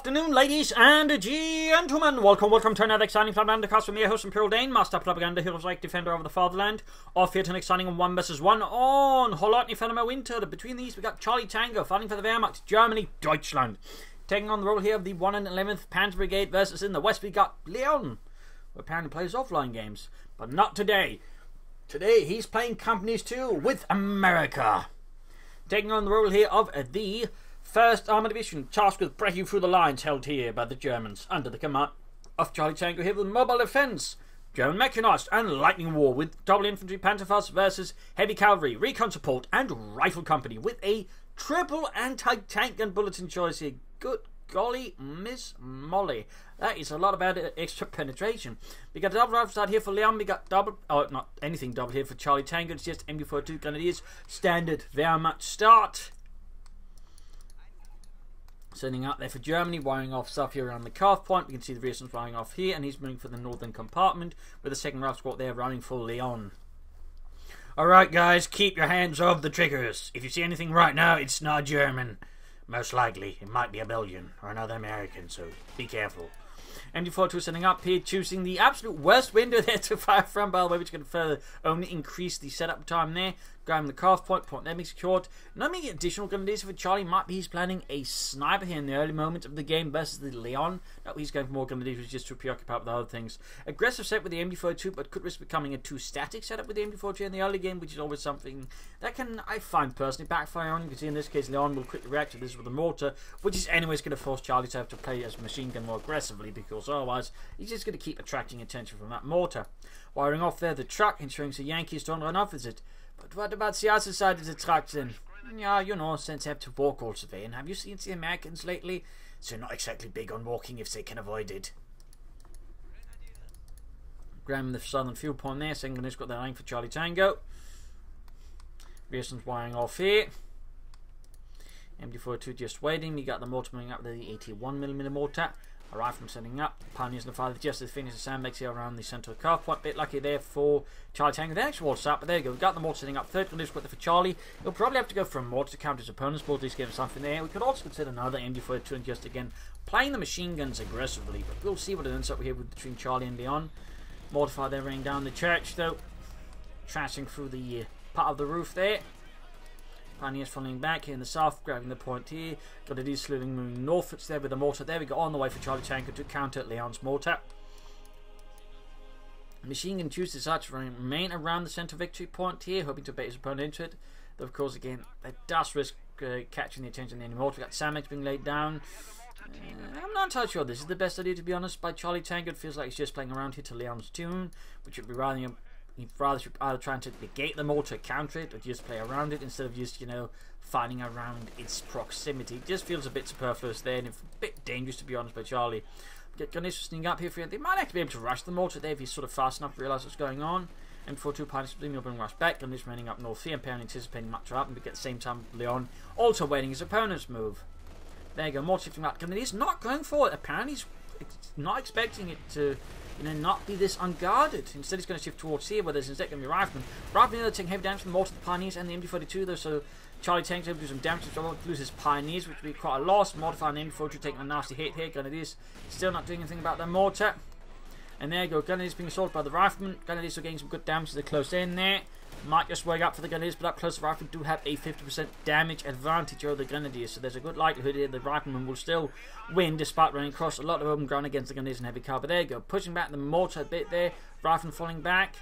afternoon, ladies and gentlemen. Welcome to another exciting Propagandacast from your host, Imperial Dane, Master Propaganda Heroes like Defender of the Fatherland. Off here to an exciting 1 vs 1 on Holotny Fenema Winter. Between these, we got Charlie Tango fighting for the Wehrmacht, Germany, Deutschland. Taking on the role here of the 111th Panzer Brigade versus in the west, we got Leon, who apparently plays offline games. But not today. Today, he's playing companies too with America. Taking on the role here of the 1st Armored Division, tasked with breaking through the lines held here by the Germans, under the command of Charlie Tango here with Mobile Defense, German Mechanized, and Lightning War with double infantry Panzerfaust versus heavy cavalry, recon support, and rifle company with a triple anti-tank and bulletin choice here. Good golly, Miss Molly. That is a lot about extra penetration. We got a double rifle start here for Leon. We got double, not anything double here for Charlie Tango. It's just MB42 Grenadiers, standard Wehrmacht start. Sending out there for Germany, wiring off stuff here around the calf point. We can see the Reasons wiring off here, and he's moving for the northern compartment with the second rifle squad there running for Leon. Alright guys, keep your hands off the triggers. If you see anything right now, it's not German. Most likely, it might be a Belgian or another American, so be careful. MD42 setting up here, choosing the absolute worst window there to fire from, by the way, which can further only increase the setup time there. Grabbing the calf point there being secured. Not making additional grenadiers for Charlie. Might be he's planning a sniper here in the early moments of the game versus the Leon. No, he's going for more grenadiers just to preoccupy with other things. Aggressive set with the MD42, but could risk becoming a too static setup with the MD42 in the early game, which is always something that can, I find personally, backfire on. You can see in this case, Leon will quickly react to this with a mortar, which is anyways going to force Charlie to have to play as machine gun more aggressively, because otherwise he's just going to keep attracting attention from that mortar. Wiring off there the truck, ensuring the Yankees don't run off with it. But what about the other side of the truck then? Yeah, you know, since they have to walk also there. And have you seen the Americans lately? They're not exactly big on walking if they can avoid it. Grabbing the southern fuel point there. Second gunner's got their line for Charlie Tango. Reason's wiring off here. MD42 just waiting. You got the mortar moving up with the 81mm mortar. A rifle setting up. Pioneers and the father just as finish the sandbags here around the centre of the calf point. Bit lucky there for Charlie Tango. The actual mortar up, but there you go. We've got the mortar setting up. Third gunner's got there for Charlie. He'll probably have to go for a mortar to counter his opponent's mortar. He's getting something there. We could also consider another MD42 and just again playing the machine guns aggressively. But we'll see what it ends up here with between Charlie and Leon. Mortar fire there raining down the church though. Trashing through the part of the roof there. Pioneers falling back here in the south, grabbing the point here. Got it slowly moving northwards there with the mortar. There we go, on the way for Charlie Tango to counter Leon's mortar. Machine gun chooses to remain around the centre victory point here, hoping to bait his opponent into it. Though of course again, that does risk catching the attention anymore. We got Samex being laid down. I'm not entirely sure this is the best idea, to be honest, by Charlie Tango. It feels like he's just playing around here to Leon's tune, which would be rather he'd rather should either trying to negate the mortar, counter it, or just play around it instead of just, you know, fighting around its proximity. It just feels a bit superfluous there and a bit dangerous, to be honest, by Charlie. Get Gunners sneaking up here for you. They might actually be able to rush the mortar there if he's sort of fast enough to realise what's going on. And before two pilots will bring rush back, Gunners running up north here, apparently anticipating much up, and at the same time Leon also waiting his opponent's move. There you go, mortar shifting out. Gunners not going for it. Apparently he's not expecting it to, you know, not be this unguarded. Instead he's going to shift towards here where there's instead going to be Rifleman. Rifleman taking heavy damage from the mortar of the Pioneers and the MD42 though, so Charlie Tango's able to do some damage, so won't lose his Pioneers, which would be quite a loss. Mortar and the MD42 taking a nasty hit here. Grenadiers still not doing anything about their mortar. And there you go, Grenadiers being assaulted by the Rifleman. Grenadiers are getting some good damage to the close in there. Might just work up for the Grenadiers, but up close the Riflemen do have a 50% damage advantage over the Grenadiers, so there's a good likelihood here the Riflemen will still win despite running across a lot of open ground against the Grenadiers and heavy cover. There you go, pushing back the mortar a bit there, Riflemen falling back.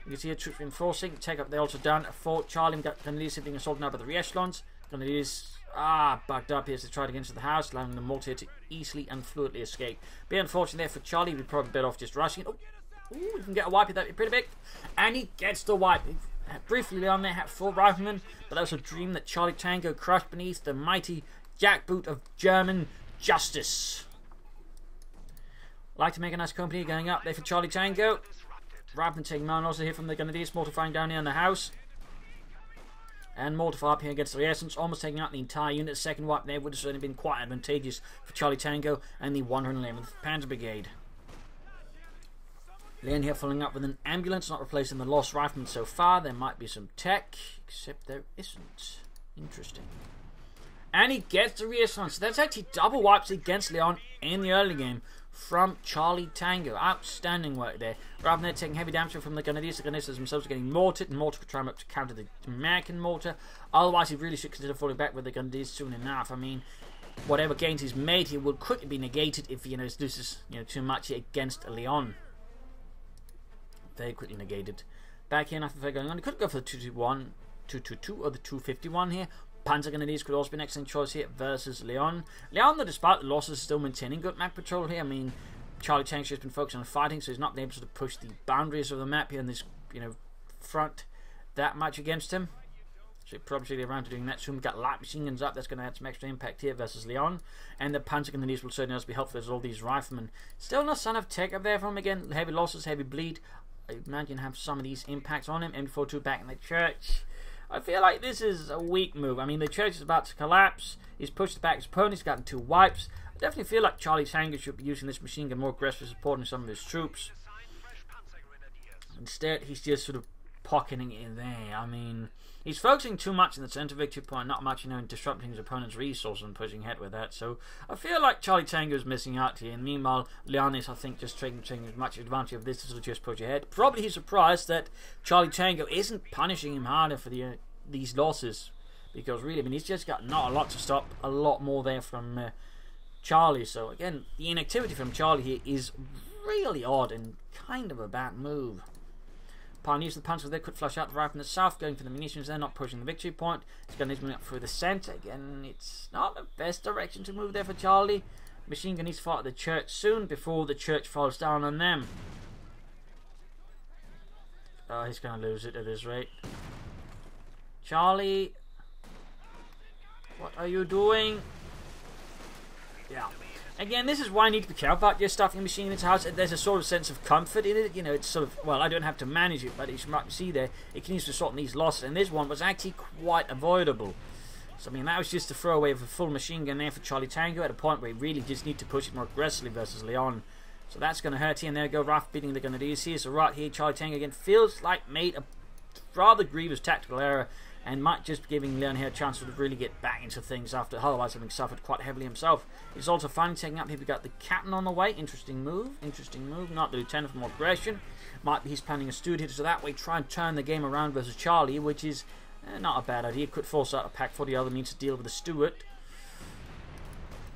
You can see a troops reinforcing, take up the also down at Fort Charlie. We've got Grenadiers being assaulted now by the re-echelons. Grenadiers bugged up here as they try to get into the house, allowing the mortar to easily and fluidly escape. Be unfortunate there for Charlie, we'd probably better off just rushing it. Ooh, we can get a wipe here, that'd be pretty big. And he gets the wipe. Briefly on there, had 4 riflemen, but that was a dream that Charlie Tango crushed beneath the mighty jackboot of German justice. Like to make a nice company going up there for Charlie Tango. Rifleman taking mine also here from the Grenadiers, mortar firing down here in the house. And mortar fire up here against the Essence, almost taking out the entire unit. Second wipe there would have certainly been quite advantageous for Charlie Tango and the 111th Panzer Brigade. Leon here following up with an ambulance, not replacing the lost rifleman so far. There might be some tech, except there isn't. Interesting. And he gets the reassurance. So that's actually double wipes against Leon in the early game from Charlie Tango. Outstanding work there. Rather than taking heavy damage from the Grenadiers themselves are getting mortared, and mortar could try to counter the American mortar. Otherwise, he really should consider falling back with the Grenadiers soon enough. I mean, whatever gains he's made, he will quickly be negated if he loses too much against Leon. Very quickly negated. Back here, nothing going on. He could go for the 2-2-1, 2-2-2, or the 2-51 here. Panzer Grenadiers could also be an excellent choice here versus Leon. Leon, though, despite the losses, is still maintaining good map control here. I mean, Charlie Tango has been focusing on fighting, so he's not been able to push the boundaries of the map here in this, front that much against him. So probably should get around to doing that soon. We've got light machine guns up. That's going to add some extra impact here versus Leon. And the Panzer Grenadiers will certainly also be helpful as all these riflemen. Still no sign of tech up there from him again. Heavy losses, heavy bleed. I imagine have some of these impacts on him. M42 back in the church. I feel like this is a weak move. I mean, the church is about to collapse. He's pushed back his opponent. He's gotten 2 wipes. I definitely feel like Charlie Tango should be using this machine gun more aggressively, supporting some of his troops. Instead, he's just sort of pocketing it in there. I mean, he's focusing too much in the center victory point, not much, in disrupting his opponent's resources and pushing ahead with that. So I feel like Charlie Tango is missing out here. And meanwhile, Leon is, I think, just taking as much advantage of this to just push ahead. Probably he's surprised that Charlie Tango isn't punishing him harder for these losses, because really, I mean, he's just got not a lot to stop. A lot more there from Charlie. So again, the inactivity from Charlie here is really odd and kind of a bad move. Pioneers of the Panzer, they could flush out the right from the south, going for the munitions. They're not pushing the victory point. It's going to move up through the center. Again, it's not the best direction to move there for Charlie. Machine gun needs to fight the church soon before the church falls down on them. Oh, he's going to lose it at this rate. Charlie, what are you doing? Yeah. Again, this is why I need to be careful about your stuffing machine in its house. There's a sort of sense of comfort in it. It's sort of, well, I don't have to manage it, but as you might see there, it can use to sort these losses. And this one was actually quite avoidable. So, I mean, that was just a throwaway of a full machine gun there for Charlie Tango at a point where he really just need to push it more aggressively versus Leon. So that's going to hurt here. And there we go, Raf beating the Grenadiers here. So right here, Charlie Tango again feels like made a rather grievous tactical error, and might just be giving Leon here a chance to really get back into things after otherwise having suffered quite heavily himself. He's also finally taking up here. We've got the captain on the way. Interesting move. Not the lieutenant for more aggression. Might be he's planning a steward here, so that way try and turn the game around versus Charlie, which is not a bad idea. Could force out a pack for the other means to deal with the steward.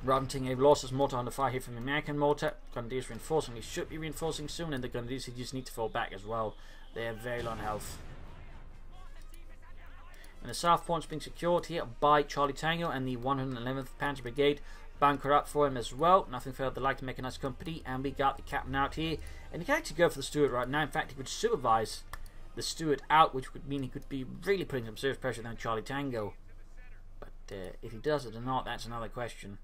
Rather than taking a losses mortar under fire here from the American mortar. Grenadiers reinforcing. He should be reinforcing soon, and the Grenadiers just need to fall back as well. They have very low on health. And the south point's being secured here by Charlie Tango and the 111th Panzer Brigade. Bunker up for him as well. Nothing further like to make a nice company. And we got the captain out here. And he can actually go for the steward right now. In fact, he could supervise the steward out, which would mean he could be really putting some serious pressure on Charlie Tango. But if he does it or not, that's another question.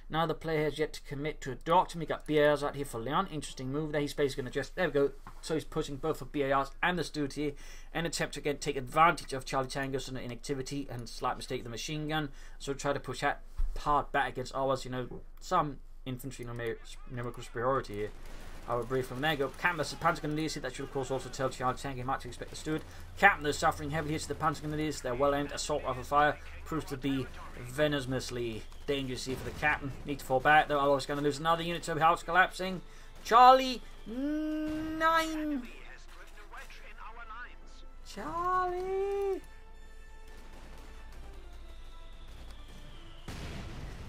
Now the player has yet to commit to a doctor. We got BARs out here for Leon. Interesting move there. He's basically going to just, there we go. So he's pushing both for BARs and the steward here. And attempt to again take advantage of Charlie Tango's inactivity and slight mistake of the machine gun. So try to push that part back against ours. Some infantry numerical superiority here. I would brief from there. Go Captain versus Panzer Grenadiers here. That should of course also tell Charlie Tango he might expect the steward. Captain is suffering heavily here to the Panzer Grenadiers. Their well-aimed assault rifle fire proves to be venomously dangerous here for the captain. Need to fall back though, otherwise going to lose another unit. So house collapsing. Charlie 9. Charlie.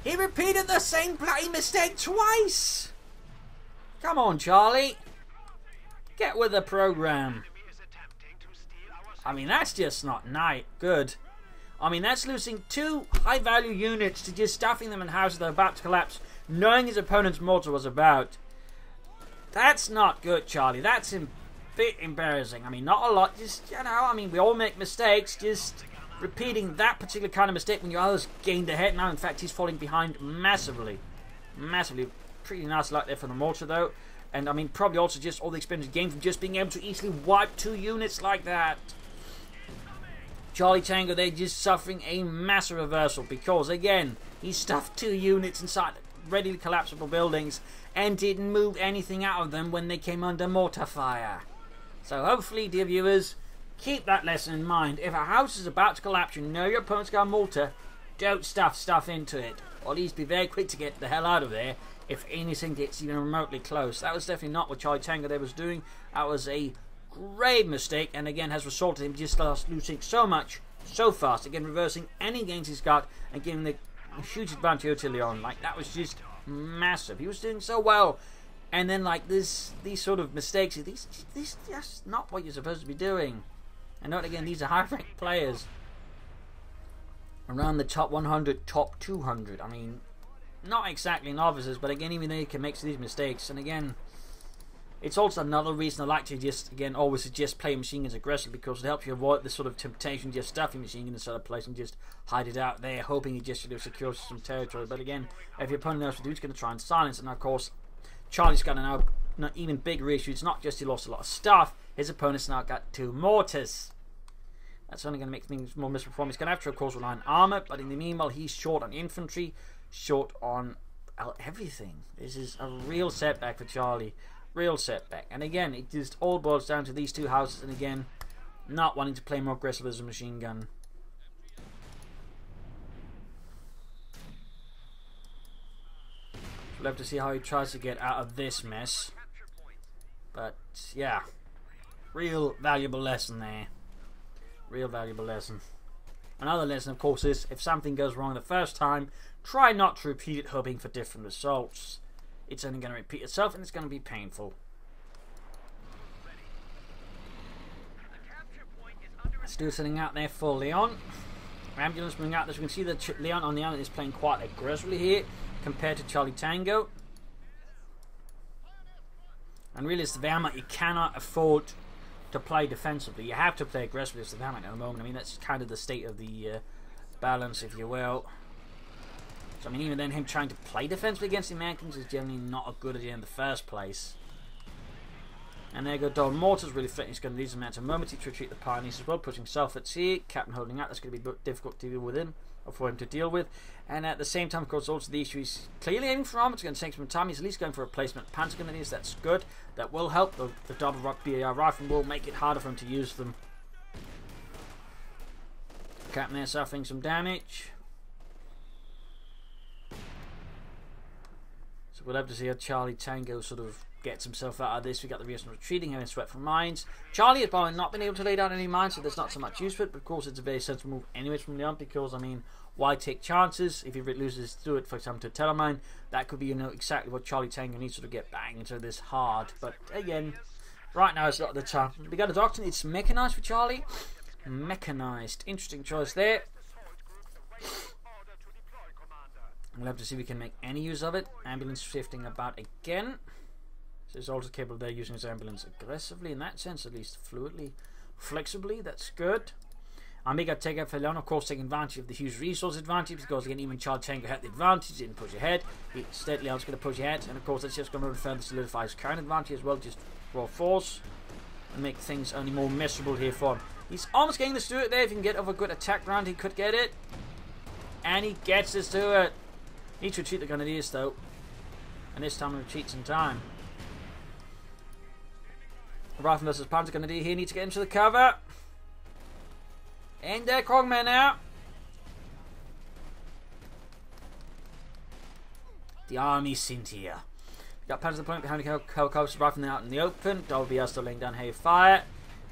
He repeated the same bloody mistake twice. Come on, Charlie. Get with the program. I mean, that's just not good. I mean, that's losing 2 high-value units to just stuffing them in houses that are about to collapse, knowing his opponent's mortar was about. That's not good, Charlie. That's a bit embarrassing. I mean, not a lot. Just, I mean, we all make mistakes. Just repeating that particular kind of mistake when your others gained ahead. Now, in fact, he's falling behind massively. Massively. Pretty nice luck there from the mortar, though. And, I mean, probably also just all the experience gained from just being able to easily wipe 2 units like that. Charlie Tango, they're just suffering a massive reversal because, again, he stuffed 2 units inside readily collapsible buildings and didn't move anything out of them when they came under mortar fire. So hopefully, dear viewers, keep that lesson in mind. If a house is about to collapse, you know your opponent's got a mortar, don't stuff into it. Or at least be very quick to get the hell out of there if anything gets even remotely close. That was definitely not what Charlie Tango there was doing. That was a grave mistake, and again has resulted in him just losing so much so fast. Again, reversing any gains he's got and giving the huge advantage to Leon. Like, that was just massive. He was doing so well, and then like these sort of mistakes, these just not what you're supposed to be doing. And note again, these are high-ranked players around the top 100, top 200. I mean, not exactly novices, but again, even they can make these mistakes. And again, it's also another reason I like to just, again, always suggest play machine guns aggressively, because it helps you avoid the sort of temptation just stuffing machine gun inside a place and just hide it out there, hoping you just secures some territory. But again, if your opponent knows what to do, it's going to try and silence. And of course, Charlie's got an even bigger issue. It's not just he lost a lot of stuff, his opponent's now got 2 mortars. That's only going to make things more miserable for him. He's going to have to, of course, rely on armor, but in the meanwhile, he's short on infantry, short on everything. This is a real setback for Charlie. Real setback. And again, it just all boils down to these 2 houses, and again, not wanting to play more aggressive as a machine gun. We'll have to see how he tries to get out of this mess. But yeah, real valuable lesson there. Real valuable lesson. Another lesson, of course, is if something goes wrong the first time, try not to repeat it hoping for different results. It's only going to repeat itself, and it's going to be painful. Let's do something out there for Leon. Ambulance moving out. As you can see, that Leon on the island is playing quite aggressively here compared to Charlie Tango. And really, it's the Wehrmacht you cannot afford to play defensively. You have to play aggressively as the Wehrmacht at the moment. I mean, that's kind of the state of the balance, if you will. So I mean, even then, him trying to play defensively against the Americans is generally not a good idea in the first place. And there you go, Don Mortar's really threatening. He's going to lose him out a moment to retreat the Pioneers as well, pushing self at sea. Captain holding out. That's going to be difficult to deal with him, or for him to deal with. And at the same time, of course, also the issue is clearly aiming for armor. It's going to take some time. He's at least going for a replacement Panzer grenadiers. That's good. That will help. The double rock BAR rifle will make it harder for him to use them. Captain there suffering some damage. So we'll have to see how Charlie Tango sort of gets himself out of this. We got the Russians retreating, having sweat from mines. Charlie has probably not been able to lay down any mines, so there's not so much use for it. But of course, it's a very sensible move anyways from Leon, because I mean, why take chances if he loses to it, for example, to Telemine? That could be, you know, exactly what Charlie Tango needs to get bang into this hard. But again, right now it's not the time. We got a doctrine. It's mechanized for Charlie. Mechanized. Interesting choice there. We'll have to see if we can make any use of it. Ambulance shifting about again. So he's also capable there using his ambulance aggressively in that sense, at least fluidly, flexibly. That's good. Amiga take out for Leon, of course, taking advantage of the huge resource advantage, because again, even Charlie Tango had the advantage, didn't push ahead. Instead, Leon's going to push ahead, and of course, that's just going to further solidify his current advantage as well, just raw force, and make things only more miserable here for him. He's almost getting this to it there. If he can get over a good attack round, he could get it. And he gets this to it. Needs to retreat the Grenadiers though. And this time he retreats in time. Rifle versus Panzer Grenadier here. Needs to get into the cover. And there, Krogman now. The army Cynthia. We got Panzer opponent behind the helicopter rifling out in the open. WBR still laying down heavy fire.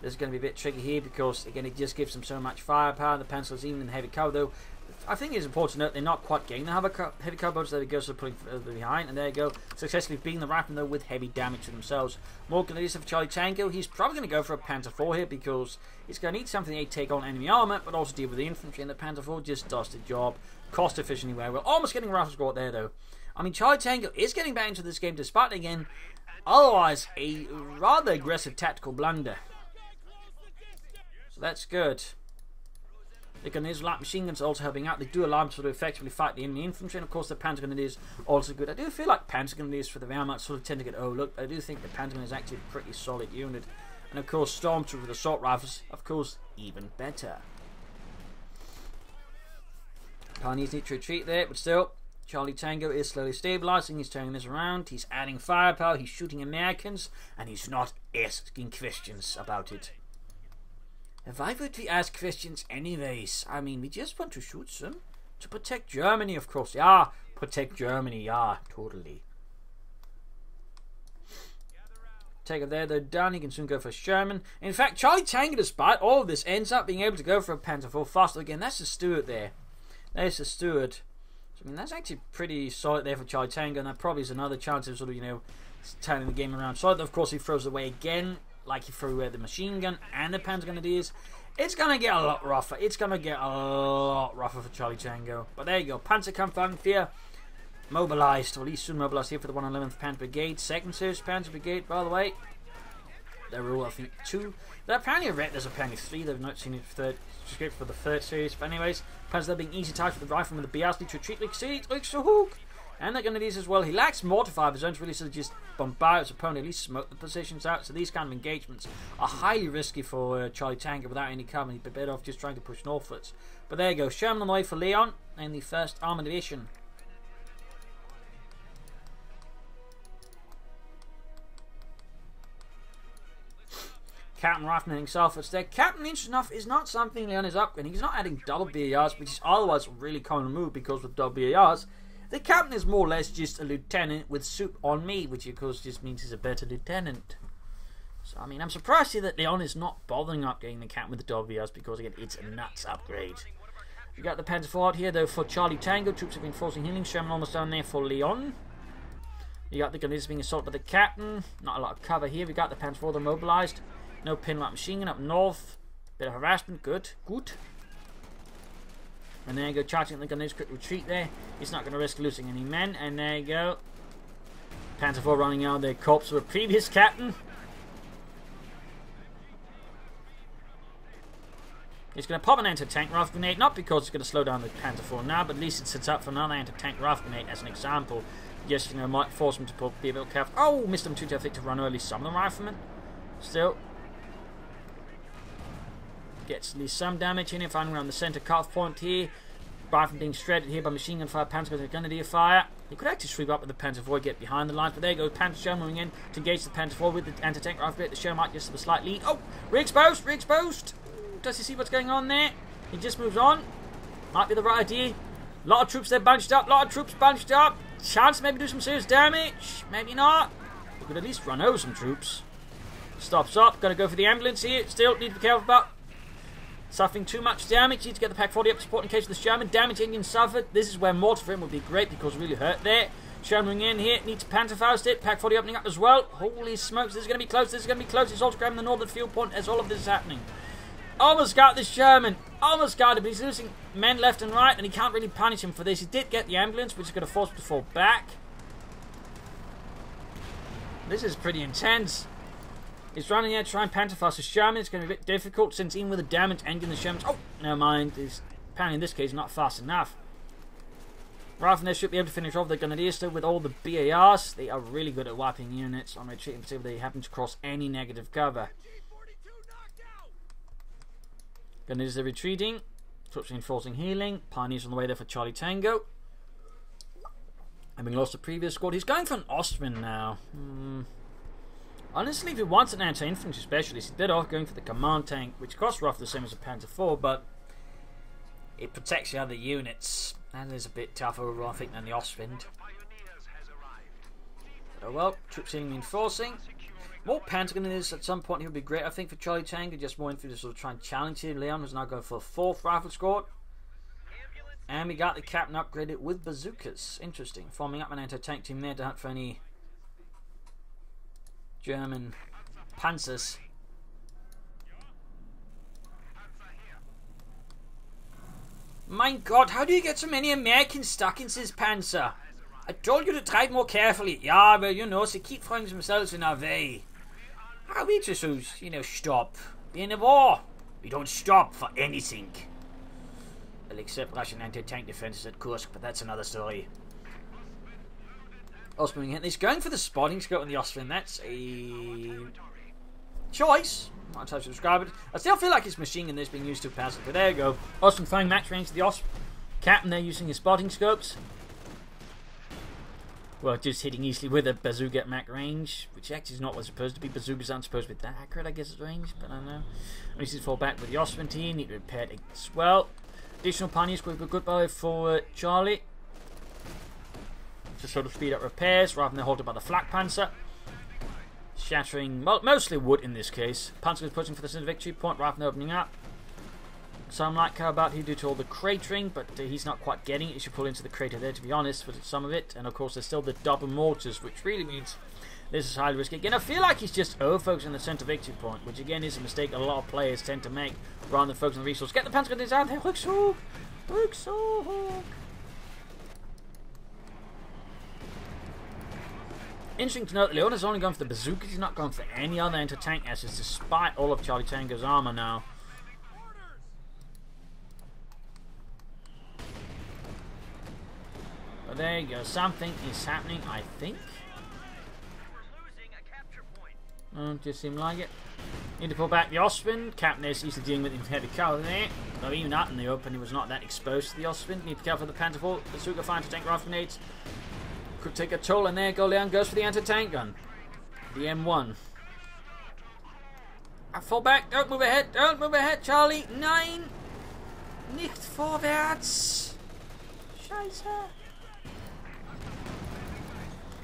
This is going to be a bit tricky here because, again, it just gives them so much firepower. The pencils, even in the heavy cover, though, I think it's important to note they're not quite getting the heavy cover boats that it goes to putting further behind. And there you go, successfully beating the rifleman, though, with heavy damage to themselves. More Grenadiers for Charlie Tango. He's probably going to go for a Panther 4 here because he's going to need something to take on enemy armor, but also deal with the infantry. And the Panther 4 just does the job cost efficiently very well. Almost getting a rifle squad there, though. I mean, Charlie Tango is getting back into this game despite, again, otherwise a rather aggressive tactical blunder. So that's good. The Grenadiers light machine guns also helping out. They do allow them to effectively fight the enemy infantry, and of course the Panzer Grenadiers also good. I do feel like Panzer Grenadiers for the Wehrmacht sort of tend to get overlooked, but I do think the Panzer is actually a pretty solid unit. And of course Stormtrooper with assault rifles, of course, even better. Pioneers need to retreat there, but still, Charlie Tango is slowly stabilizing. He's turning this around. He's adding firepower. He's shooting Americans, and he's not asking questions about it. Why would we ask questions anyways? I mean, we just want to shoot them. To protect Germany, of course. Yeah, protect Germany. Yeah, totally. Take it there, they're done. He can soon go for Sherman. In fact, Charlie Tango, despite all of this, ends up being able to go for a Panzer IV faster. Again, that's the Stuart there. There's the Stuart. So, I mean, that's actually pretty solid there for Charlie Tango, and that probably is another chance of sort of, you know, turning the game around. So, of course, he throws away again, like he threw away the machine gun and the Panzer Grenadiers. It's going to get a lot rougher. It's going to get a lot rougher for Charlie Tango. But there you go. Panzerkampfwagenfear mobilized, or at least soon mobilized here for the 111th Panzer Brigade. 2nd Series Panzer Brigade, by the way. There were all, I think, 2. There apparently there's apparently 3. They've not seen it for the 3rd series. But anyways, Panzer there being easy target for the rifleman with the BRs need to retreat like the hook. And they're going to these as well. He lacks mortar fire, but zones really sort of just bombard his opponent, at least smoke the positions out. So these kind of engagements are highly risky for Charlie Tango without any cover. He'd be better off just trying to push northwards. But there you go. Sherman on the way for Leon and the 1st Armoured Division. Captain Rifleman himself, it's there. Captain, interesting enough, is not something Leon is upgrading. He's not adding double BARs, which is otherwise a really common move because with double BARs, the captain is more or less just a lieutenant with soup on me, which of course just means he's a better lieutenant. So, I mean, I'm surprised here that Leon is not bothering upgrading the captain with the double BARs because, again, it's a nuts upgrade. You got the Panzer IV out here, though, for Charlie Tango. Troops have been forcing healing. Sherman almost down there for Leon. You got the Grenadiers being assaulted by the captain. Not a lot of cover here. We got the Panzer IV, they're mobilized. No pinlock machine gun up north. Bit of harassment. Good. Good. And there you go. Charging the Grenadiers. Quick retreat there. He's not going to risk losing any men. And there you go. Panzer IV running out their corpse of a previous captain. He's going to pop an anti-tank rifle grenade. Not because it's going to slow down the Panzer IV now, but at least it sets up for another anti-tank rifle grenade as an example. Just, you know, might force him to be a bit careful. Oh, missed him too, I think, to run early. Some of the riflemen. Still. Gets at least some damage in it, finding around the centre cutoff point here. Rifleman being shredded here by machine gun fire, Panzer Grenadier fire. He could actually sweep up with the Panzer IV, get behind the lines, but there you go. Panzer Sherman moving in to engage the Panzer IV with the anti-tank rifle. The Sherman might just have a slight lead. Oh, re-exposed, re-exposed. Does he see what's going on there? He just moves on. Might be the right idea. A lot of troops there bunched up, Chance to maybe do some serious damage. Maybe not. We could at least run over some troops. Stops up, gotta go for the ambulance here. Still need to be careful about suffering too much damage. Need to get the Pack 40 up to support in case of the Sherman. Damage engine suffered. This is where mortar for him would be great because really hurt there. Sherman in here. Needs to Panzer Faust it. Pack 40 opening up as well. Holy smokes, this is going to be close. This is going to be close. He's also grabbing the northern field point as all of this is happening. Almost got this Sherman. Almost got it, but he's losing men left and right and he can't really punish him for this. He did get the ambulance, which is going to force him to fall back. This is pretty intense. He's running there to try and Panzerfaust the Sherman. It's going to be a bit difficult since even with a damaged engine, the Sherman's... Oh, never mind. He's apparently in this case not fast enough. Riflemen should be able to finish off the Grenadiers still with all the BARs. They are really good at wiping units on retreat, in particular they happen to cross any negative cover. Grenadiers are retreating. Troops reinforcing healing. Pioneers on the way there for Charlie Tango. Having lost the previous squad, he's going for an Austrian now. Honestly, if he wants an anti-infantry specialist, he's better off going for the command tank, which costs roughly the same as a Panzer IV, but it protects the other units. And is a bit tougher overall, I think, than the Austrian. Oh well, troops healing reinforcing. More Panzer Grenadiers at some point, he would be great, I think, for Charlie Tango. Just more infantry to sort of try and challenge him. Leon is now going for a 4th rifle squad. And we got the captain upgraded with bazookas. Interesting. Forming up an anti-tank team there to hunt for any German Panzers. My God, how do you get so many Americans stuck in this Panzer? I told you to try it more carefully. Yeah, but you know, they keep throwing themselves in our way. How we just, you know, stop. In a war, we don't stop for anything. Well, except Russian anti-tank defenses at Kursk, but that's another story. Austrian, he's going for the spotting scope on the Austrian. That's a choice. Not how to describe it. I still feel like his machine gun is being used too passive, but there you go. Austrian firing max range to the captain there using his spotting scopes. Well, just hitting easily with a bazooka at max range, which actually is not what's supposed to be. Bazookas aren't supposed to be that accurate, I guess, at range, but I don't know. At least he's fall back with the Austrian team. Need to repair it as well. Additional pioneers would be good boy for Charlie. To sort of speed up repairs rather than halted by the flak panzer. Shattering, well, mostly wood in this case. Panzer is pushing for the center victory point rather than opening up. Some like how about he due to all the cratering, but he's not quite getting it. He should pull into the crater there, to be honest, for some of it. And of course, there's still the double mortars, which really means this is highly risky. Again, I feel like he's just over-focusing on the center victory point, which again is a mistake a lot of players tend to make rather than focusing on the resource. Get the panzer grenades out there, Rückzug! Rückzug! Interesting to note, Leon is only going for the bazookas, he's not going for any other anti-tank assets, despite all of Charlie Tango's armor now. But there you go, something is happening, I think. Just seem like it. Need to pull back the Ostwind. Captain is easily dealing with the heavy cover there. Though even out in the open, he was not that exposed to the Ostwind. Need to be careful with the Pantherfall. Bazooka fire to tank rifle grenades. Could take a toll, and there Leon goes for the anti-tank gun. The M1. Fall back, don't move ahead, Charlie. Nein! Nicht vorwärts! Scheiße!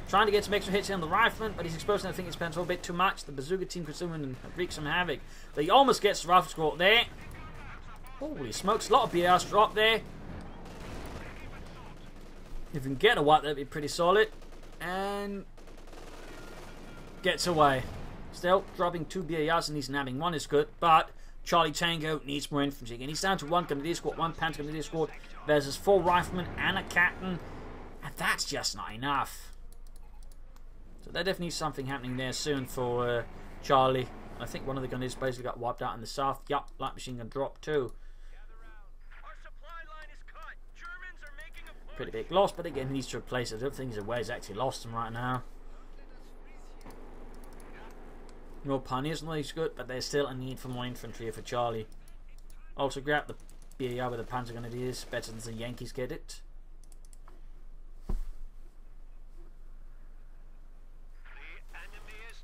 Trying to get some extra hits in on the rifleman, but he's exposed, and I think it's been a bit too much. The bazooka team could soon and wreak some havoc. But he almost gets the rifle squad there. Holy smokes, a lot of BRs drop there. If we can get a wipe, that'd be pretty solid. And gets away. Still, dropping 2 BARs and he's nabbing 1 is good, but Charlie Tango needs more infantry. Again, he's down to 1 Grenadier squad, 1 Panther Grenadier squad versus 4 riflemen and a captain. And that's just not enough. So there definitely is something happening there soon for Charlie. I think one of the Grenadiers basically got wiped out in the south. Yup, light machine gun dropped too. Pretty big loss, but again, he needs to replace it. I don't think he's aware he's actually lost him right now. More pioneers, not as good, but there's still a need for more infantry here for Charlie. Also grab the BAR with the Panzer Grenadiers, better than the Yankees get it.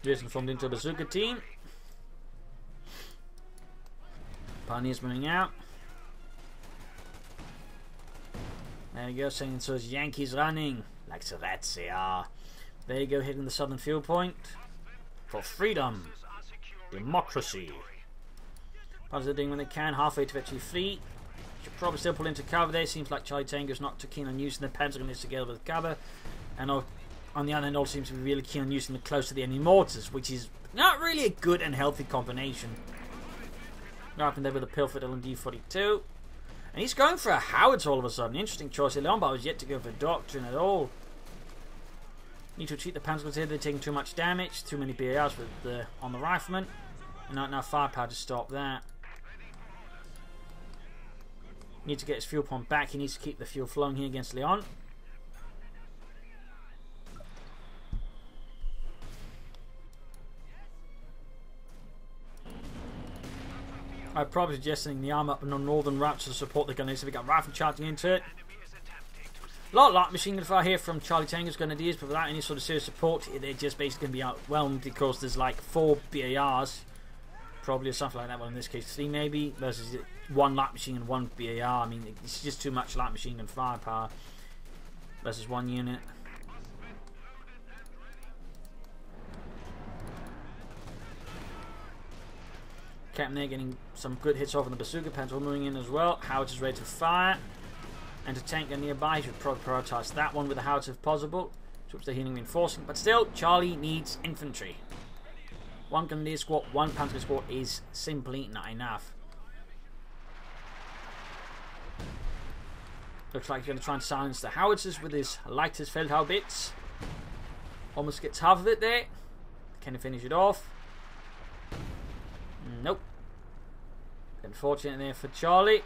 Jason formed into a bazooka team. Pioneers moving out. There you go, saying so as Yankees running like the rats they are. There you go, hitting the southern field point for freedom, democracy. Panzer doing when they can, halfway to victory free. Should probably still pull into cover there. Seems like Charlie Tango's not too keen on using the Panzer Grenadiers together with cover, and on the other hand, also seems to be really keen on using the close to the enemy mortars, which is not really a good and healthy combination. Right from there with a Pilfered LMD-42. And he's going for a howitzer all of a sudden. Interesting choice. Lombard was yet to go for doctrine at all. Need to cheat the Panzers here. They're taking too much damage. Too many BARs with on the rifleman. And not enough firepower to stop that. Need to get his fuel pump back. He needs to keep the fuel flowing here against Leon. I'd probably suggest setting the arm up on the northern route to support the Grenadiers. So we got rifle charging into it. A lot of light machine gun fire here from Charlie Tango's Grenadiers, but without any sort of serious support, they're just basically going to be outwhelmed because there's like 4 BARs, probably, or something like that. Well, in this case, 3 maybe, versus 1 light machine and 1 BAR. I mean, it's just too much light machine gun firepower versus 1 unit. Captain there getting some good hits off on the bazooka. Panzer moving in as well. Howitzer ready to fire. And to tank nearby, he should probably prioritise that one with the howitzer if possible. Switch the healing reinforcing. But still, Charlie needs infantry. 1 Grenadier squad, 1 Panzer squad is simply not enough. Looks like he's going to try and silence the howitzers with his lightest Feldhaubitz. Almost gets half of it there. Can he finish it off? Nope. Unfortunate there for Charlie.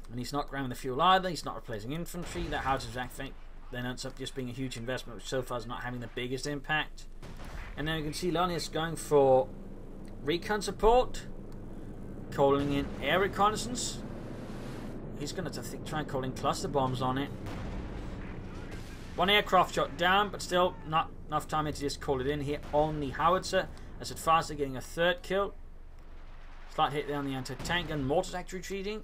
And he's not grabbing the fuel either. He's not replacing infantry. That howitzer I think then ends up just being a huge investment, which so far is not having the biggest impact. And then you can see Leon is going for recon support, calling in air reconnaissance. He's going to try and call in cluster bombs on it. 1 aircraft shot down, but still not enough time to just call it in here on the howitzer. As it faster, getting a 3rd kill. Slight hit there on the anti-tank gun. Mortars actually retreating.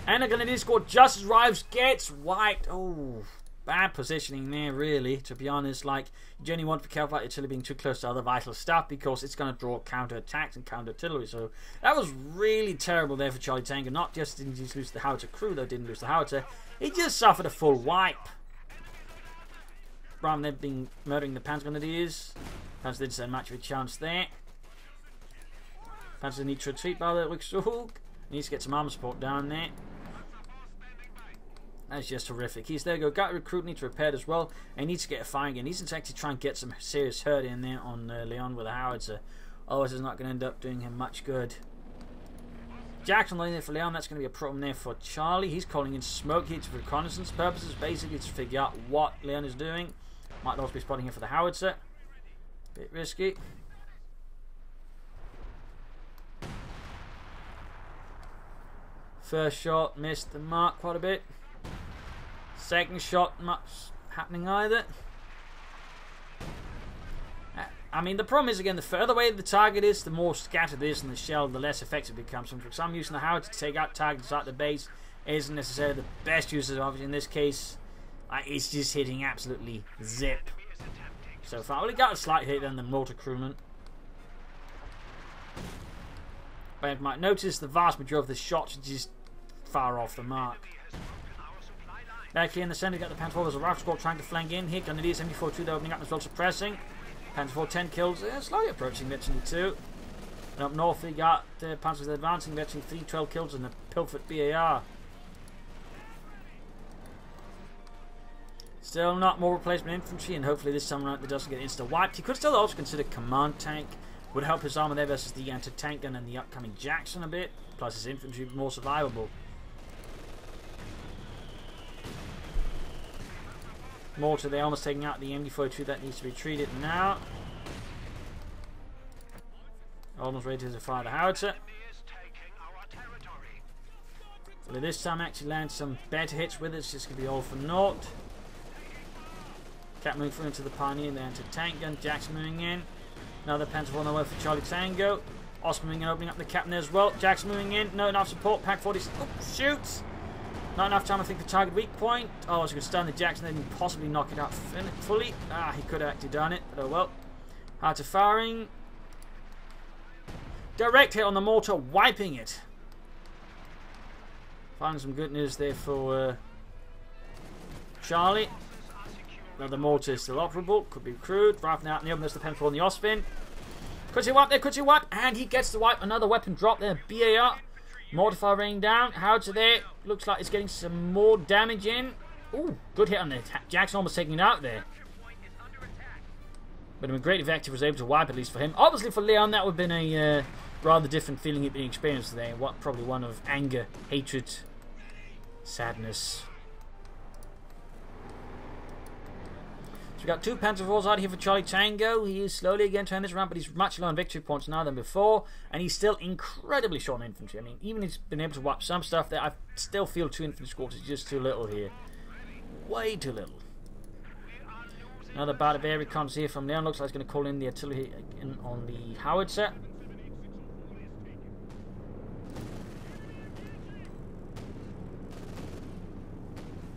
And a grenadier squad just as arrives, gets wiped. Oh, bad positioning there, really, to be honest. Like, you generally want to be careful about artillery being too close to other vital stuff because it's going to draw counter-attacks and counter-artillery. So that was really terrible there for Charlie Tango. Not just didn't he lose the howitzer crew, though, didn't lose the howitzer. He just suffered a full wipe. Rather than being murdering the Panzer Grenadiers. Panzer did stand much of a chance there. Panzer needs to retreat by the Wickstug. Needs to get some armor support down there. That's just horrific. He's there. Got recruit, needs to repair as well. And he needs to get a fire again. He needs to actually try and get some serious hurt in there on Leon with a howitzer. Otherwise, it's not going to end up doing him much good. Jackson laying there for Leon. That's going to be a problem there for Charlie. He's calling in smoke hits for reconnaissance purposes, basically to figure out what Leon is doing. Might also be spotting him for the howitzer. Bit risky. First shot missed the mark quite a bit. Second shot, much happening either. I mean, the problem is, again, the further away the target is, the more scattered it is in the shell, the less effective it becomes. For some using the howitzer to take out targets at the base isn't necessarily the best use of it. In this case, it's just hitting absolutely zip. So far, well, he got a slight hit on the mortar crewman. But you might notice the vast majority of the shots are just far off the mark. Back here in the centre, got the Panzer IV. There's a rifle squad trying to flank in here. Grenadiers 74-2, they're opening up as well, suppressing. Panzer IV 10 kills, slightly approaching Veteran 2. And up north, we got Panzers advancing, Veteran 3, 12 kills, and a Pilford BAR. Still not more replacement infantry, and hopefully this time around it doesn't get insta-wiped. He could still also consider command tank. Would help his armour there versus the anti-tank gun and the upcoming Jackson a bit. Plus his infantry would be more survivable. Mortar, they're almost taking out the MD-42. That needs to be treated now. Almost ready to fire the howitzer. Well, this time actually land some better hits with it. It's just going to be all for naught. Cap moving through into the Pioneer, the anti-tank gun. Jackson moving in. Another Panzer IV on the way for Charlie Tango. Osman moving in, opening up the captain there as well. Jackson moving in. No enough support. Pack 40. Oh, shoots! Not enough time, I think, the target weak point. Oh, I was going to stun the Jackson, then possibly knock it out fully. Ah, he could have actually done it, but oh well. Hard to firing. Direct hit on the mortar, wiping it. Finding some good news there for Charlie. Now the mortar is still operable, could be crude. Rifling out in the open, there's the Panzer IV on the Osfin. Could you wipe there, could you wipe? And he gets the wipe, another weapon drop there, BAR. Mortar fire raining down. Howitzer there. Looks like it's getting some more damage in. Ooh, good hit on there. Jackson almost taking it out there. But a great effective was able to wipe, at least for him. Obviously for Leon, that would have been a rather different feeling he'd been experienced there. Probably one of anger, hatred, sadness. So we got two Panzer IVs out here for Charlie Tango. He is slowly again turning this around, but he's much lower on victory points now than before. And he's still incredibly short on infantry. I mean, even if he's been able to wipe some stuff there, I still feel 2 infantry squads is just too little here. Way too little. Another bout of air recons here from Leon. Looks like he's going to call in the artillery on the howitzer.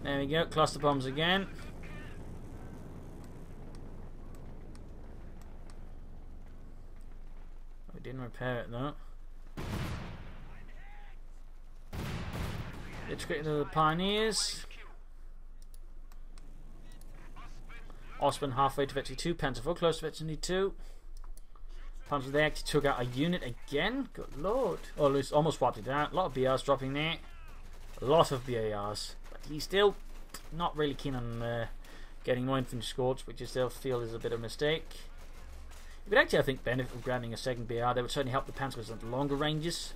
There we go. Cluster bombs again. Didn't repair it though. Let's get into the Pioneers. Osman halfway to victory 2. Panzer IV close to victory 2. Panzer they actually took out a unit again. Good lord. Oh, at least almost wiped it out. A lot of BRs dropping there. A lot of BARs. But he's still not really keen on getting more infantry squads, which I still feel is a bit of a mistake. He would actually, I think, benefit from grabbing a second BR. That would certainly help the Panzers at longer ranges.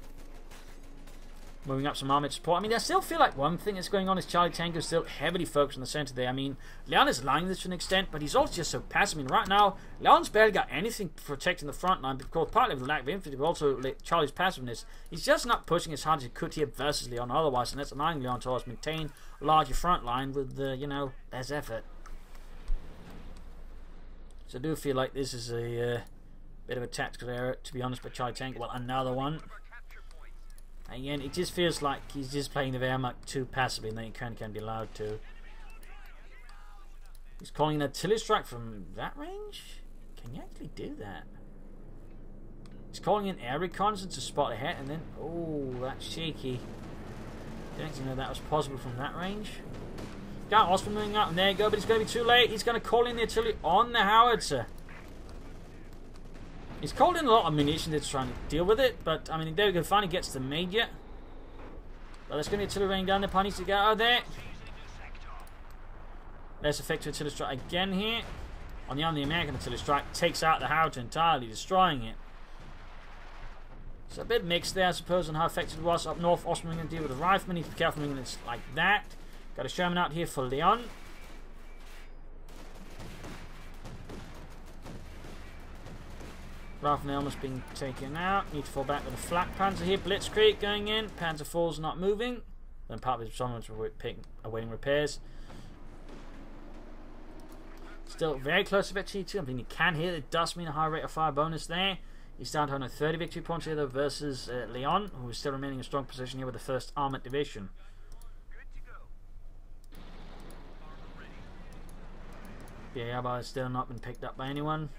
Moving up some armoured support. I mean, I still feel like one thing that's going on is Charlie Tango is still heavily focused on the centre there. I mean, Leon is lying this to an extent, but he's also just so passive. I mean, right now, Leon's barely got anything protecting the front line, because partly with the lack of infantry, but also Charlie's passiveness. He's just not pushing as hard as he could here versus Leon otherwise, and that's allowing Leon to always maintain a larger front line with, less effort. So I do feel like this is a Bit of a tactical error, to be honest, by Charlie Tango. Well, another one. Again, it just feels like he's just playing the Wehrmacht too passively, and then he can be allowed to. He's calling an artillery strike from that range? Can you actually do that? He's calling in air reconnaissance to spot ahead, and then... Oh, that's shaky. Didn't actually know that was possible from that range. Got Osman moving up, and there you go, but it's going to be too late. He's going to call in the artillery on the howitzer. He's called in a lot of munition to try and deal with it, but, I mean, there we go, finally gets the major. But there's going to be artillery raining down the punies to get out of there. There's effective artillery strike again here. On the other, the American artillery strike takes out the howitzer entirely, destroying it. It's a bit mixed there, I suppose, on how effective it was. Up north, Osman going to deal with the riflemen. Need to be careful moving it like that. Got a Sherman out here for Leon. Rifleman almost being taken out. Need to fall back with a flak Panzer here. Blitzkrieg going in. Panzer IV's not moving. Then part of his summons were awaiting repairs. Still very close to victory too. I mean, he can hit. It does mean a high rate of fire bonus there. He's down to 130 victory points here though versus Leon, who is still remaining in a strong position here with the 1st Armoured Division. Yeah, but it's still not been picked up by anyone.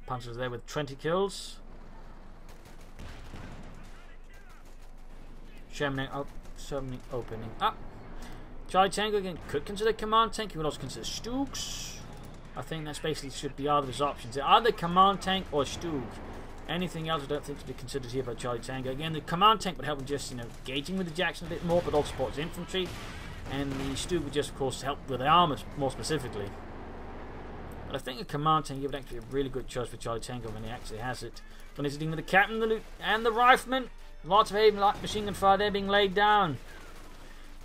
Panzer's there with 20 kills. Sherman opening up. Charlie Tango again could consider command tank. He would also consider Stooks. I think that's basically should be either of his options. Either command tank or Stook. Anything else I don't think to be considered here by Charlie Tango. Again, the command tank would help with just, gauging with the Jackson a bit more, but also supports infantry. And the Stook would just, of course, help with the armour more specifically. But I think a command tank would actually be a really good choice for Charlie Tango when he actually has it. When he's dealing with the captain, the and the rifleman. Lots of heavy machine gun fire there being laid down.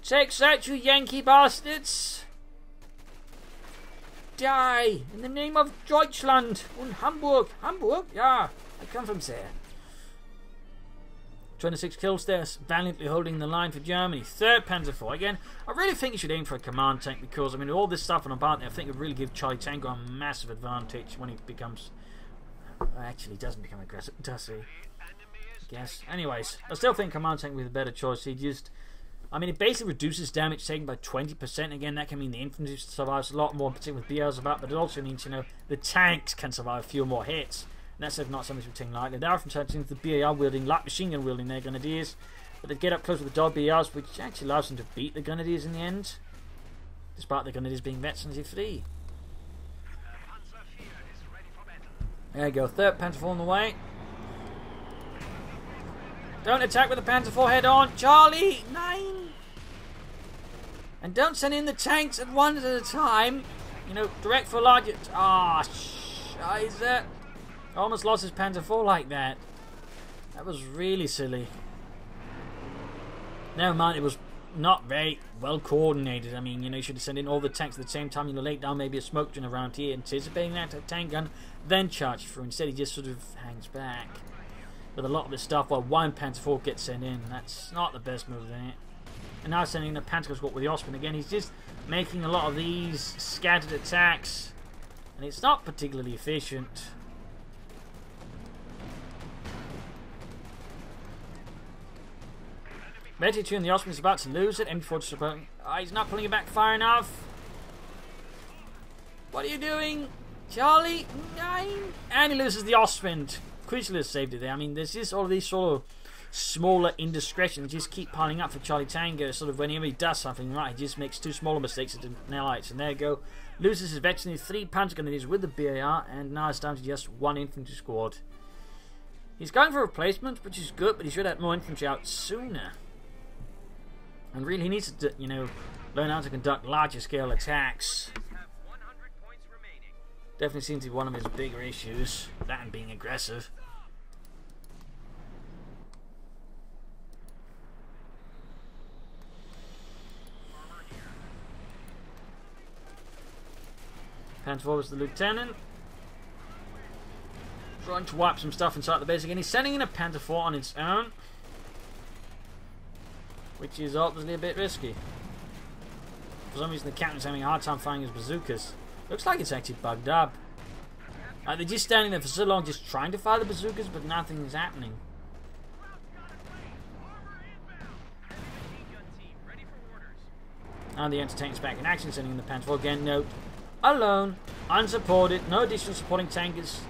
Take that, you Yankee bastards! Die in the name of Deutschland and Hamburg. Hamburg? Yeah, I come from there. 26 kills there, valiantly holding the line for Germany. 3rd Panzer IV. Again, I really think you should aim for a command tank because, I mean, all this stuff on about there, I think it would really give Charlie Tango a massive advantage when he becomes... Actually, doesn't become aggressive, does he? I guess. Anyways, I still think command tank would be the better choice. He just... I mean, it basically reduces damage taken by 20%. Again, that can mean the infantry survives a lot more, particularly with BRs about, but it also means, the tanks can survive a few more hits. And that's not something to be taken lightly. They are from time to time the BAR wielding, light machine gun wielding their grenadiers, but they get up close with the dog BARs, which actually allows them to beat the grenadiers in the end, despite the grenadiers being veterancy free. There you go, 3rd Panzer IV on the way. Don't attack with the Panzer IV head on, Charlie! 9! And don't send in the tanks at one at a time. Direct for larger... Ah, scheiße. Almost lost his Panzer IV like that. That was really silly. Never mind, it was not very well coordinated. I mean, you should have sent in all the tanks at the same time. Laid down maybe a smoke gun around here, anticipating that tank gun, then charge through. Instead, he just sort of hangs back with a lot of his stuff while one Panzer IV gets sent in. That's not the best move there. And now sending the Panzer Squad with the Osman again. He's just making a lot of these scattered attacks, and it's not particularly efficient. Medici and the Osman is about to lose it. M4 just about. He's not pulling it back far enough. What are you doing, Charlie? 9. And he loses the Osman. Crucially saved it there. I mean, there's just all of these sort of smaller indiscretions just keep piling up for Charlie Tango. Sort of whenever he does something right, he just makes 2 smaller mistakes at the highlights. And there you go. Loses his veteran, 3 Panzer grenadiers with the BAR, and now it's down to just 1 infantry squad. He's going for replacement, which is good, but he should have more infantry out sooner. And really, he needs to, learn how to conduct larger scale attacks. Definitely seems to be one of his bigger issues, that and being aggressive. Panzer IV is the lieutenant. Trying to wipe some stuff inside the base again. He's sending in a Panzer IV on its own, which is obviously a bit risky. For some reason the captain's having a hard time firing his bazookas. Looks like it's actually bugged up. They're just standing there for so long just trying to fire the bazookas, but nothing is happening. And the anti-tank's back in action, sending in the Panther again. Note, alone, unsupported, no additional supporting tankers,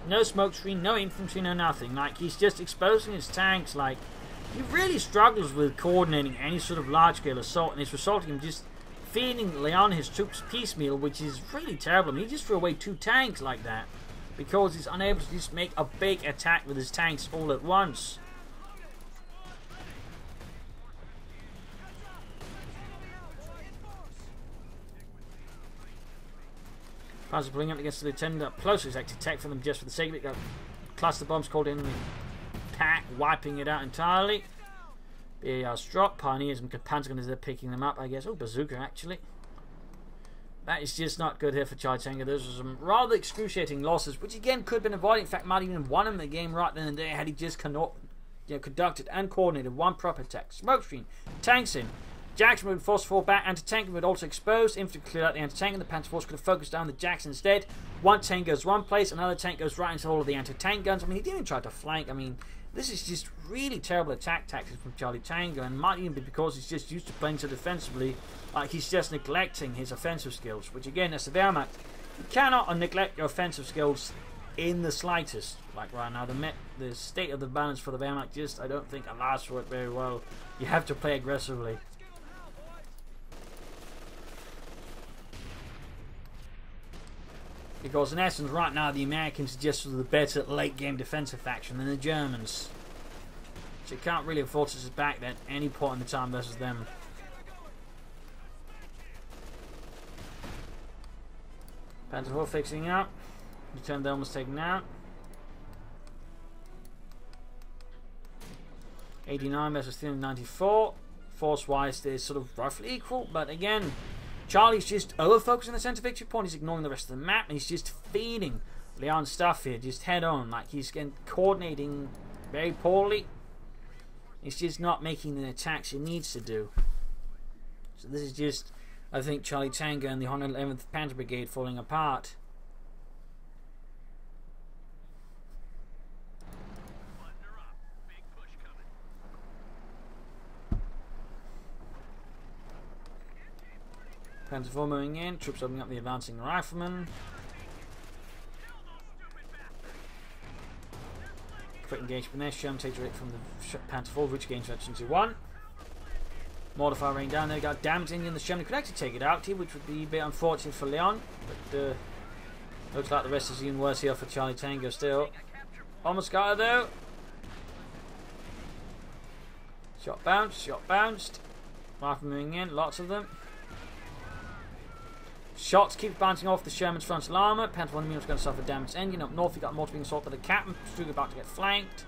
no smoke screen, no infantry, no nothing. Like, he's just exposing his tanks. Like, he really struggles with coordinating any sort of large-scale assault, and it's resulting in just feeding Leon his troops piecemeal, which is really terrible. I mean, he just threw away 2 tanks like that because he's unable to just make a big attack with his tanks all at once. Panzers pulling up against the lieutenant up close. He's actually tech for them just for the sake of it. Got cluster bombs called in the pack, wiping it out entirely. BAR's drop. Pioneers and Panzer they're picking them up, I guess. Oh, bazooka actually. That is just not good here for Charlie Tango. Those are some rather excruciating losses, which again could have been avoided. In fact, might even have won him the game right then and there had he just conducted and coordinated one proper attack. Smoke screen, tanks in. Jackson would force to fall back, anti-tank would also expose, infantry cleared out the anti-tank, and the Panther force could have focused down the Jackson instead. One tank goes one place, another tank goes right into all of the anti-tank guns. I mean, he didn't even try to flank. I mean, this is just really terrible attack tactics from Charlie Tango, and might even be because he's just used to playing so defensively, like he's just neglecting his offensive skills, which again, as the Wehrmacht, you cannot neglect your offensive skills in the slightest. Like right now, the state of the balance for the Wehrmacht just, I don't think, allows for it very well. You have to play aggressively. Because in essence, right now, the Americans are just the better late-game defensive faction than the Germans. So you can't really afford to sit back at any point in the time versus them. Panther 4 fixing up. Lieutenant almost taken out. 89 versus 394. Force-wise, they're sort of roughly equal, but again, Charlie's just over-focusing the centre victory point. He's ignoring the rest of the map, and he's just feeding Leon's stuff here, just head-on. Like, he's coordinating very poorly. He's just not making the attacks he needs to do. So this is just, I think, Charlie Tango and the 111th Panther Brigade falling apart. Panther 4 moving in, troops opening up the advancing riflemen. Quick engagement there, Sherman takes it from the Panther 4, which gains efficiency 1. Mortar fire rain down there, got damaging in the Sherman, could actually take it out here, which would be a bit unfortunate for Leon, but looks like the rest is even worse here for Charlie Tango still. Almost got her though. Shot bounced, shot bounced. Rifle moving in, lots of them. Shots keep bouncing off the Sherman's frontal armour. Panther 1 is going to suffer damage engine. Up north, we got mortar being assaulted by the captain. Struge about to get flanked.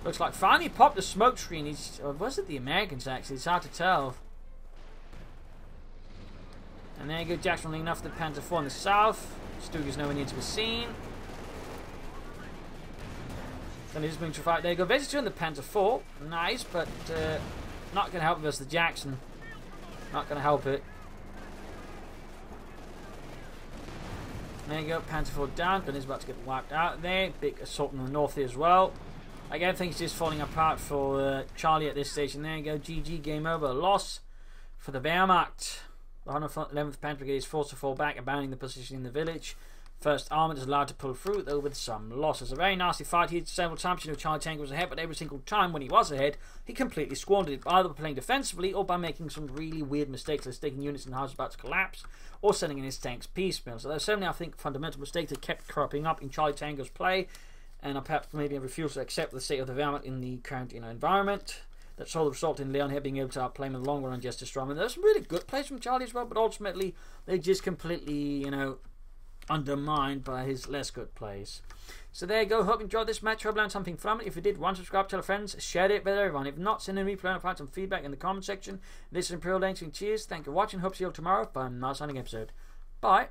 Looks like finally popped the smoke screen. Or was it the Americans actually? It's hard to tell. And there you go, Jackson running enough for the Panther 4 in the south. Struge is nowhere near to be seen. Then he's moving to fight. There you go, basically on the Panther 4. Nice, but not going to help versus the Jackson. Not going to help it. There you go, Panther 4 down, but he's about to get wiped out there. Big assault in the north here as well. Again, things just falling apart for Charlie at this stage. And there you go, GG, game over. Loss for the Wehrmacht. The 111th Panther Brigade is forced to fall back, abandoning the position in the village. First Armoured is allowed to pull through, though with some losses. A very nasty fight here. Several times, you know, Charlie Tango was ahead, but every single time when he was ahead, he completely squandered it, either by playing defensively or by making some really weird mistakes, like sticking units in the house about to collapse, or sending in his tanks piecemeal. So there's certainly, I think, fundamental mistakes that kept cropping up in Charlie Tango's play, and perhaps maybe a refusal to accept the state of the Wehrmacht in the current, environment. That saw the result in Leon here being able to outplay him in the long run and just destroy him. And there's some really good plays from Charlie as well, but ultimately they just completely, undermined by his less good plays. So there you go. Hope you enjoyed this match. Hope you learned something from it. If you did, subscribe, tell friends, share it with everyone. If not, send a replay and find some feedback in the comment section. This is Imperial Dancing. Cheers. Thank you for watching. Hope to see you all tomorrow for another signing episode. Bye.